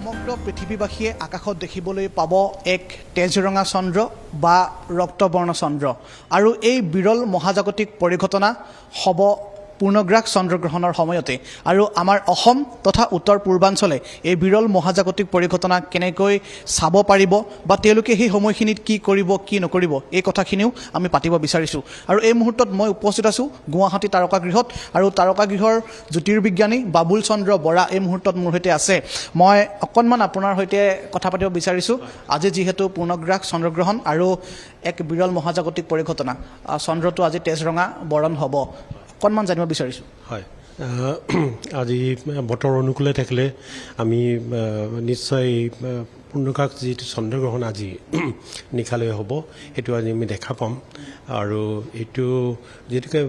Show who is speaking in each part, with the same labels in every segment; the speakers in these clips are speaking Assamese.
Speaker 1: সমগ্ৰ পৃথিৱীবাসীয়ে আকাশত দেখিবলৈ পাব এক তেজৰঙা চন্দ্ৰ বা ৰক্তবৰ্ণ চন্দ্ৰ আৰু এই বিৰল মহাজাগতিক পৰিঘটনা হ'ব পূৰ্ণগ্ৰাস চন্দ্ৰগ্ৰহণৰ সময়তে আৰু আমাৰ অসম তথা উত্তৰ পূৰ্বাঞ্চলে এই বিৰল মহাজাগতিক পৰিঘটনা কেনেকৈ চাব পাৰিব বা তেওঁলোকে সেই সময়খিনিত কি কৰিব কি নকৰিব এই কথাখিনিও আমি পাতিব বিচাৰিছোঁ আৰু এই মুহূৰ্তত মই উপস্থিত আছোঁ গুৱাহাটী তাৰকাগৃহত আৰু তাৰকাগৃহৰ জ্যোতিৰ্বিজ্ঞানী বাবুল চন্দ্ৰ বৰা এই মুহূৰ্তত মোৰ সৈতে আছে মই অকণমান আপোনাৰ সৈতে কথা পাতিব বিচাৰিছোঁ আজি যিহেতু পূৰ্ণগ্ৰাস চন্দ্ৰগ্ৰহণ আৰু এক বিৰল মহাজাগতিক পৰিঘটনা চন্দ্ৰটো আজি তেজৰঙা বৰণ হ'ব অকণমান জানিব বিচাৰিছোঁ
Speaker 2: হয় আজি বতৰ অনুকূলে থাকিলে আমি নিশ্চয় পূৰ্ণগ্ৰাস যিটো চন্দ্ৰগ্ৰহণ আজি নিশালৈ হ'ব সেইটো আজি আমি দেখা পাম আৰু এইটো যিহেতুকে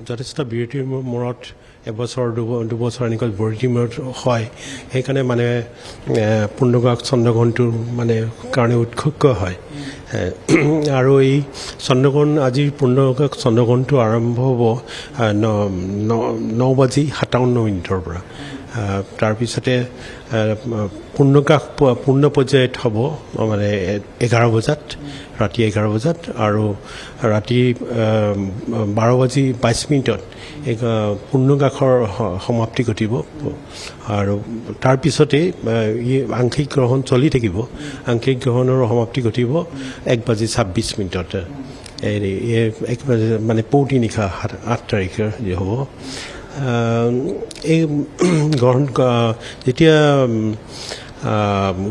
Speaker 2: যথেষ্ট বিৰতিৰ মূৰত এবছৰ দুবছৰ এনেকৈ বিৰতিৰ মূৰত হয় সেইকাৰণে মানে পূৰ্ণগ্ৰাস চন্দ্ৰগ্ৰহণটোৰ মানে কাৰণে উৎসুক হয় আৰু এই চন্দ্ৰগ্ৰহণ আজিৰ পূৰ্ণগ্ৰাস চন্দ্ৰগ্ৰহণটো আৰম্ভ হ'ব 9:57 পৰা তাৰপিছতে পূৰ্ণগ্ৰাস পূৰ্ণ পৰ্যায়ত হ'ব মানে 11 বজাত ৰাতি 11 বজাত আৰু ৰাতি 12:22 পূৰ্ণগ্ৰাসৰ সমাপ্তি ঘটিব আৰু তাৰপিছতে আংশিক গ্ৰহণ চলি থাকিব আংশিক গ্ৰহণৰ সমাপ্তি ঘটিব 1:26 মানে পুৱতি নিশা 8 তাৰিখে যি হ'ব এই গ্ৰহণ যেতিয়া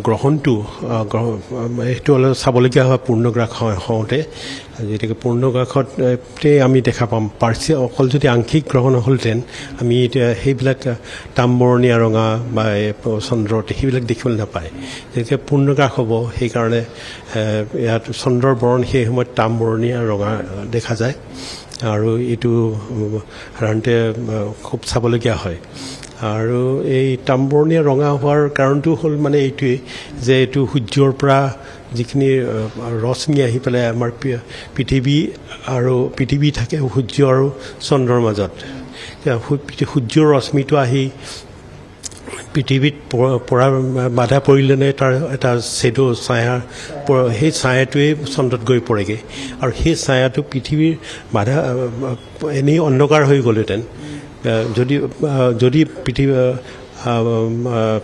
Speaker 2: গ্ৰহণটো সেইটো অলপ চাবলগীয়া হয় পূৰ্ণগ্ৰাস হওঁতে যেতিয়াকৈ পূৰ্ণগ্ৰাসতে আমি দেখা পাম অকল যদি আংশিক গ্ৰহণ হ'লহেঁতেন আমি এতিয়া সেইবিলাক তাম্বৰণীয়া ৰঙা বা চন্দ্ৰত সেইবিলাক দেখিবলৈ নাপায় যেতিয়া পূৰ্ণগ্ৰাস হ'ব সেইকাৰণে ইয়াত চন্দ্ৰৰ বৰণ সেই সময়ত তাম্বৰণীয়া ৰঙা দেখা যায় আৰু এইটো সাধাৰণতে খুব চাবলগীয়া হয় আৰু এই তাম্বৰণীয়া ৰঙা হোৱাৰ কাৰণটো হ'ল মানে এইটোৱেই যে এইটো সূৰ্যৰ পৰা যিখিনি ৰশ্মি আহি পেলাই আমাৰ পৃথিৱী থাকে সূৰ্য আৰু চন্দ্ৰৰ মাজত সূৰ্যৰ ৰশ্মিটো আহি পৃথিৱীত পৰা বাধা পৰিলেনে তাৰ এটা শ্বেডো ছায়া সেই ছায়াটোৱে চন্দ্ৰত গৈ পৰেগৈ আৰু সেই ছায়াটো পৃথিৱীৰ বাধা এনেই অন্ধকাৰ হৈ গ'লহেঁতেন যদি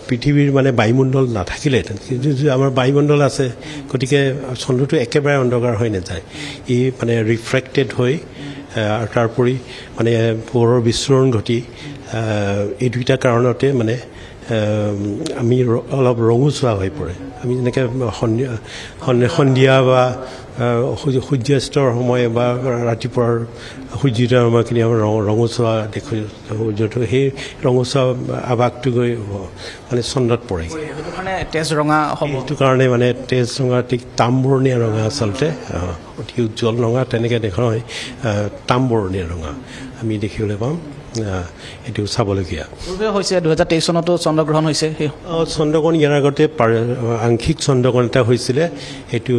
Speaker 2: পৃথিৱীৰ মানে বায়ুমণ্ডল নাথাকিলেহেঁতেন কিন্তু আমাৰ বায়ুমণ্ডল আছে গতিকে চন্দ্ৰটো একেবাৰে অন্ধকাৰ হৈ নাযায় ই মানে ৰিফ্ৰেক্টেড হৈ আৰু তাৰোপৰি মানে পোহৰৰ বিস্ফোৰণ ঘটি এই দুইটা কাৰণতে মানে আমি অলপ ৰঙচুৱা হৈ পৰে আমি যেনেকৈ সন্ধিয়া বা সূৰ্যাস্তৰ সময় বা ৰাতিপুৱাৰ সূৰ্যোদয়ৰ সময়খিনি আমাৰ ৰঙচুৱা দেখোঁ সূৰ্যটো সেই ৰঙচুৱা আৱাসটো গৈ মানে চন্দ্ৰত পৰে
Speaker 1: মানে তেজৰঙা হ'ব
Speaker 2: সেইটো কাৰণে মানে তেজৰঙা ঠিক তাম্বৰণীয়া ৰঙা আচলতে অতি উজ্জ্বল ৰঙা তেনেকৈ দেখা হয় তাম্বৰণীয়া ৰঙা আমি দেখিবলৈ পাম এইটো চাবলগীয়া
Speaker 1: হৈছে 2023 চনতো চন্দ্ৰগ্ৰহণ হৈছে সেই
Speaker 2: চন্দ্ৰগ্ৰহণ ইয়াৰ আগতে আংশিক চন্দ্ৰগ্ৰহণ এটা হৈছিলে সেইটো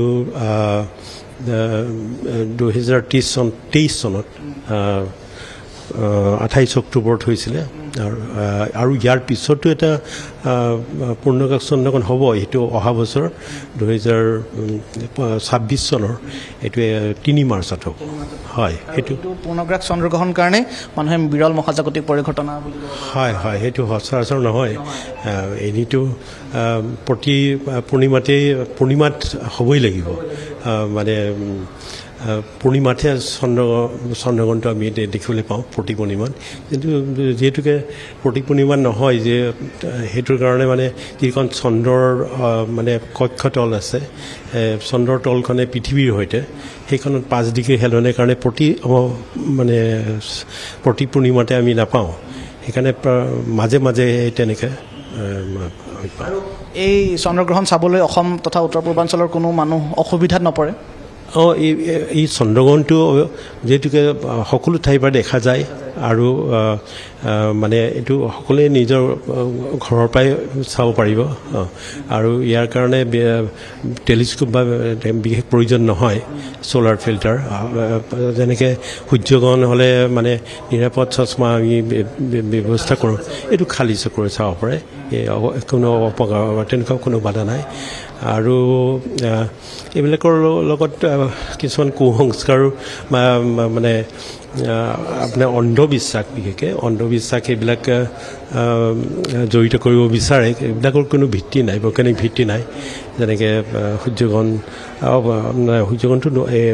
Speaker 2: 2023 চনত 28 অক্টোবৰত হৈছিলে আৰু ইয়াৰ পিছতো এটা পূৰ্ণগ্ৰাস চন্দ্ৰগ্ৰহণ হ'ব সেইটো অহা বছৰ 2026 চনৰ এইটো 3 মাৰ্চত হ'ব হয় সেইটো
Speaker 1: পূৰ্ণগ্ৰাস চন্দ্ৰগ্ৰহণ কাৰণে মানুহে বিৰল মহাজাগতিক পৰিঘটনা
Speaker 2: হয় হয় সেইটো সচৰাচৰ নহয় এনেইতো প্ৰতি পূৰ্ণিমাত হ'বই লাগিব মানে পূৰ্ণিমাতহে চন্দ্ৰগ্ৰহণটো আমি দেখিবলৈ পাওঁ প্ৰতি পূৰ্ণিমাত কিন্তু যিহেতুকে প্ৰতি পূৰ্ণিমাত নহয় যে সেইটোৰ কাৰণে মানে যিখন চন্দ্ৰৰ মানে কক্ষতল আছে চন্দ্ৰৰ তলখনে পৃথিৱীৰ সৈতে সেইখনত 5 ডিগ্ৰী হেলনীৰ কাৰণে প্ৰতি পূৰ্ণিমাতে আমি নাপাওঁ সেইকাৰণে মাজে মাজে তেনেকৈ
Speaker 1: আৰু এই চন্দ্ৰগ্ৰহণ চাবলৈ অসম তথা উত্তৰ পূৰ্বাঞ্চলৰ কোনো মানুহ অসুবিধাত নপৰে
Speaker 2: এই চন্দ্ৰগ্ৰহণটো যিহেতুকে সকলো ঠাইৰ পৰা দেখা যায় আৰু মানে এইটো সকলোৱে নিজৰ ঘৰৰ পৰাই চাব পাৰিব আৰু ইয়াৰ কাৰণে টেলিস্কোপ বা বিশেষ প্ৰয়োজন নহয় ছ'লাৰ ফিল্টাৰ যেনেকৈ সূৰ্যগ্ৰহণ হ'লে মানে নিৰাপদ চশমা আমি ব্যৱস্থা কৰোঁ এইটো খালী চকুৰে চাব পাৰে কোনো অপকাৰ তেনেকুৱা কোনো বাধা নাই আৰু এইবিলাকৰ লগত কিছুমান কুসংস্কাৰো মানে আপোনাৰ অন্ধবিশ্বাস বিশেষকৈ অন্ধবিশ্বাস এইবিলাক জড়িত কৰিব বিচাৰে এইবিলাকৰ কোনো ভিত্তি নাই বৈজ্ঞানিক ভিত্তি নাই যেনেকৈ সূৰ্যগ্ৰহণটো এই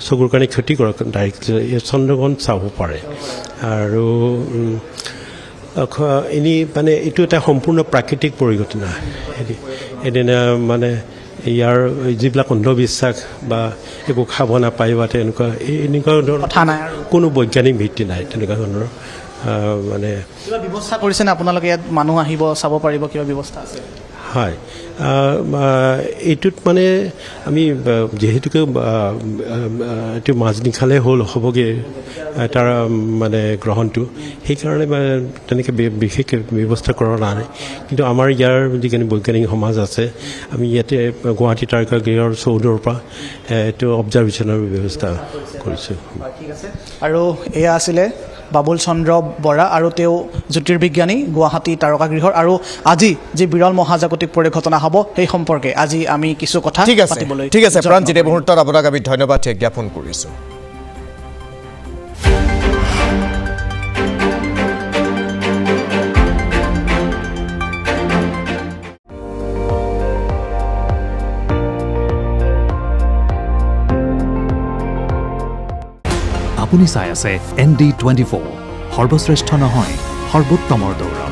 Speaker 2: চকুৰ কাৰণে ক্ষতি কৰক ডাইৰেক্ট এই চন্দ্ৰগ্ৰহণ চাব পাৰে আৰু এনেই মানে এইটো এটা সম্পূৰ্ণ প্ৰাকৃতিক পৰিঘটনা এদিনা মানে ইয়াৰ যিবিলাক অন্ধবিশ্বাস বা একো খাব নাপায় বা এনেকুৱা ধৰণৰ
Speaker 1: কথা নাই আৰু
Speaker 2: কোনো বৈজ্ঞানিক ভিত্তি নাই তেনেকুৱা ধৰণৰ মানে
Speaker 1: কিবা ব্যৱস্থা কৰিছেনে আপোনালোকে ইয়াত মানুহ আহিব চাব পাৰিব কিবা ব্যৱস্থা আছে
Speaker 2: হয় এইটোত মানে আমি যিহেতুকে এইটো মাজনিশালে হ'বগৈ তাৰ মানে গ্ৰহণটো সেইকাৰণে তেনেকৈ বিশেষ ব্যৱস্থা কৰা নাই কিন্তু আমাৰ ইয়াৰ যিখিনি বৈজ্ঞানিক সমাজ আছে আমি ইয়াতে গুৱাহাটী তাৰকাগৃহৰ চৌধৰ পৰা এইটো অবজাৰ্ভেশ্যনৰ ব্যৱস্থা কৰিছোঁ
Speaker 1: ঠিক আছে আৰু এয়া আছিলে বাবুল চন্দ্ৰ বৰা আৰু তেওঁ জ্যোতিৰ্বিজ্ঞানী গুৱাহাটী তাৰকাগৃহৰ আৰু আজি যি বিৰল মহাজাগতিক পৰিঘটনা হ'ব সেই সম্পৰ্কে আজি আমি কিছু কথা পাতিবলৈ
Speaker 3: ঠিক আছে প্ৰাণজিৎ এই মুহূৰ্তত আপোনাক আমি ধন্যবাদ জ্ঞাপন কৰিছোঁ
Speaker 4: আপুনি চাই আছে ND24 সৰ্বশ্ৰেষ্ঠ নহয় সৰ্বোত্তমৰ দৌৰ